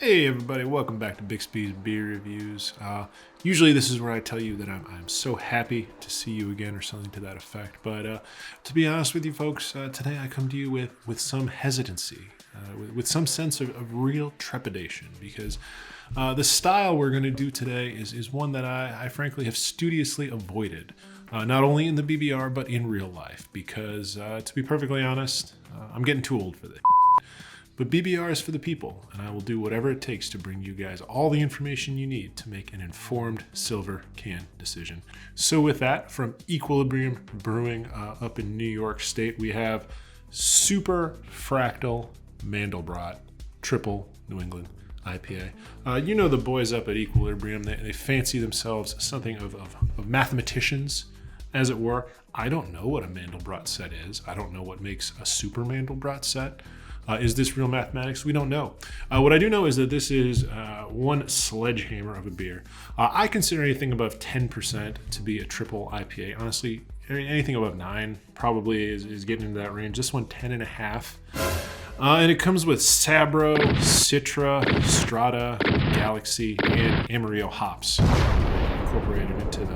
Hey everybody, welcome back to Bixby's Beer Reviews. Usually this is where I tell you that I'm so happy to see you again or something to that effect. But to be honest with you folks, today I come to you with some hesitancy, with some sense of real trepidation, because the style we're going to do today is one that I frankly have studiously avoided, not only in the BBR but in real life, because to be perfectly honest, I'm getting too old for this. But BBR is for the people, and I will do whatever it takes to bring you guys all the information you need to make an informed silver can decision. So with that, from Equilibrium Brewing up in New York State, we have Super Fractal Mandelbrot Triple New England IPA. You know the boys up at Equilibrium, they fancy themselves something of mathematicians, as it were. I don't know what a Mandelbrot set is. I don't know what makes a Super Mandelbrot set. Is this real mathematics? We don't know. What I do know is that this is one sledgehammer of a beer. I consider anything above 10% to be a triple IPA. Honestly, anything above 9 probably is getting into that range. This one, 10.5. And it comes with Sabro, Citra, Strata, Galaxy, and Amarillo hops incorporated into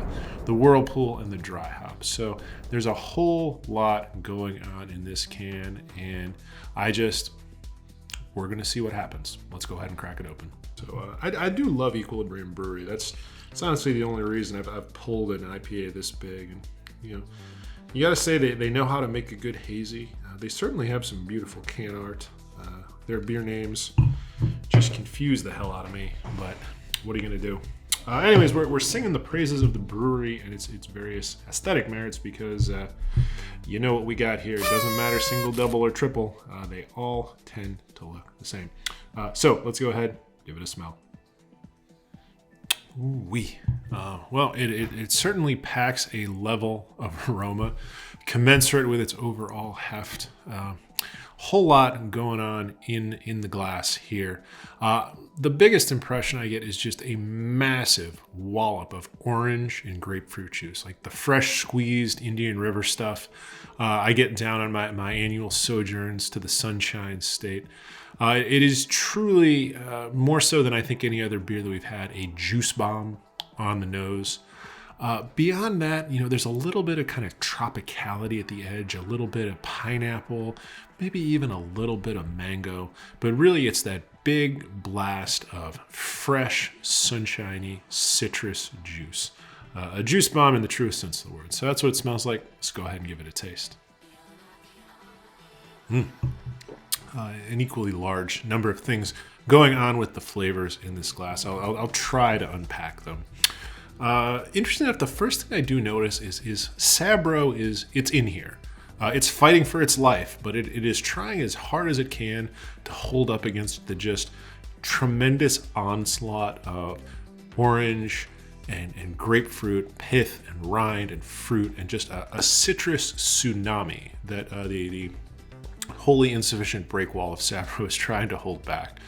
the whirlpool and the dry hops. So there's a whole lot going on in this can, and we're gonna see what happens. Let's go ahead and crack it open. So I do love Equilibrium Brewery. It's honestly the only reason I've pulled an IPA this big. And you gotta say they know how to make a good hazy. They certainly have some beautiful can art. Their beer names just confuse the hell out of me, but what are you gonna do? Anyways, we're singing the praises of the brewery and its various aesthetic merits, because you know what we got here. It doesn't matter single, double, or triple. They all tend to look the same. So let's go ahead, give it a smell. Ooh-wee. Well, it certainly packs a level of aroma commensurate with its overall heft. Whole lot going on in the glass here. The biggest impression I get is just a massive wallop of orange and grapefruit juice, like the fresh squeezed Indian River stuff I get down on my annual sojourns to the Sunshine State. It is truly, more so than I think any other beer that we've had, a juice bomb on the nose. Beyond that, there's a little bit of kind of tropicality at the edge, a little bit of pineapple, maybe even a little bit of mango, but really it's that big blast of fresh, sunshiny citrus juice. A juice bomb in the truest sense of the word. So that's what it smells like. Let's go ahead and give it a taste. An equally large number of things going on with the flavors in this glass. I'll try to unpack them. Interesting enough, the first thing I do notice is Sabro it's in here. It's fighting for its life, but it is trying as hard as it can to hold up against the just tremendous onslaught of orange and grapefruit, pith and rind and fruit, and just a citrus tsunami that the wholly insufficient break wall of Sabro is trying to hold back.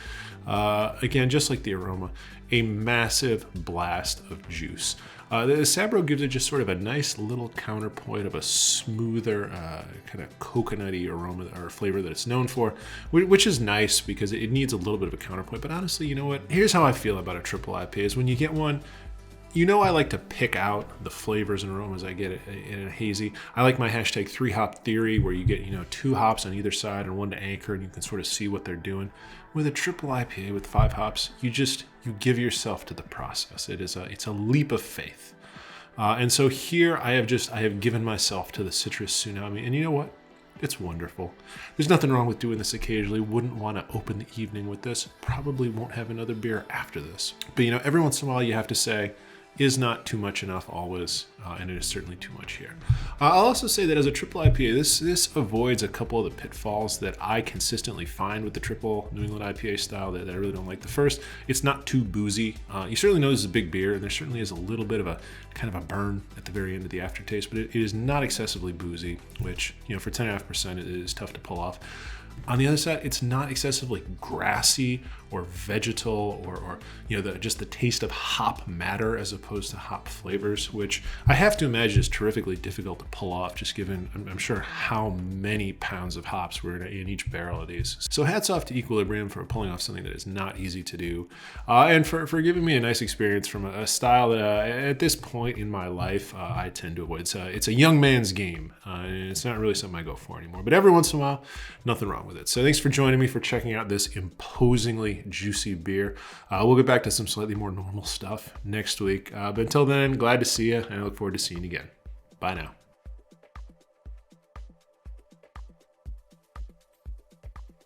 Again, just like the aroma, a massive blast of juice. The Sabro gives it just sort of a nice little counterpoint of a smoother, kind of coconutty aroma or flavor that it's known for, which is nice because it needs a little bit of a counterpoint. But honestly, you know what? Here's how I feel about a triple IPA is when you get one, I like to pick out the flavors and aromas I get in a hazy. I like my hashtag 3-hop theory, where you get 2 hops on either side and 1 to anchor, and you can sort of see what they're doing. With a triple IPA with 5 hops, you give yourself to the process. It's a leap of faith. And so here I have given myself to the citrus tsunami, and you know what? It's wonderful. There's nothing wrong with doing this occasionally. Wouldn't want to open the evening with this. Probably won't have another beer after this. But every once in a while you have to say, is not too much enough always, and it is certainly too much here. I'll also say that as a triple IPA, this avoids a couple of the pitfalls that I consistently find with the triple New England IPA style that I really don't like. The first, it's not too boozy. You certainly know this is a big beer, and there certainly is a little bit of a kind of a burn at the very end of the aftertaste, but it is not excessively boozy, which for 10.5% it is tough to pull off. On the other side, it's not excessively grassy or vegetal or just the taste of hop matter as opposed to hop flavors, which I have to imagine is terrifically difficult to pull off, just given, I'm sure, how many pounds of hops were in each barrel of these. So hats off to Equilibrium for pulling off something that is not easy to do, and for giving me a nice experience from a style that at this point in my life I tend to avoid. It's a young man's game, and it's not really something I go for anymore, but every once in a while, nothing wrong with it. So thanks for joining me for checking out this imposingly juicy beer. We'll get back to some slightly more normal stuff next week. But until then, glad to see you, and I look forward to seeing you again. Bye now.